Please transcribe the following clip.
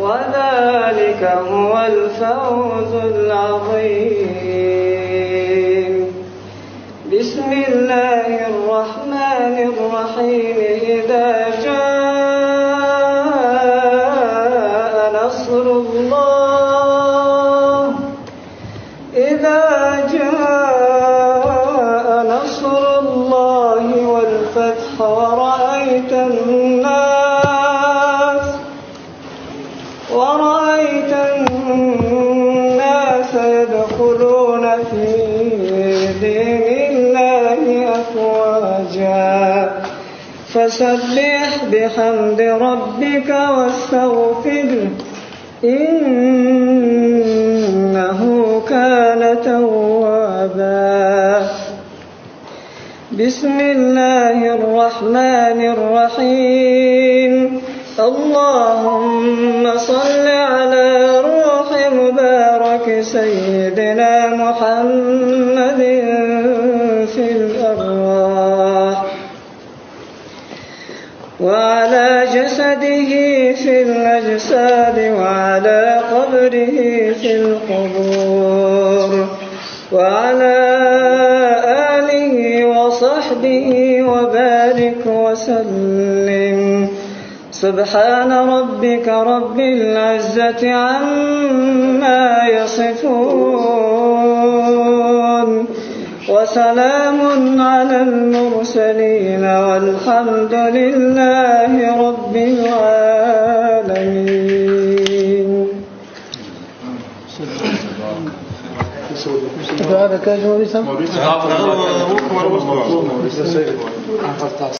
وذلك هو الفوز العظيم. بسم الله الرحمن الرحيم. إذا جاء نصر الله والفتح ورأيت الناس يدخلون في دين الله أفواجا فسبح بحمد ربك واستغفره إنه كان توابا. بسم الله الرحمن الرحيم. اللهم صل على روح مبارك سيدنا محمد في الأرواح وعلى جسده في الأجساد وعلى قبره في القبور وعلى آله وصحبه وبارك وسلم. سبحان ربك رب العزة عما يصفون وسلام على المرسلين والحمد لله رب العالمين.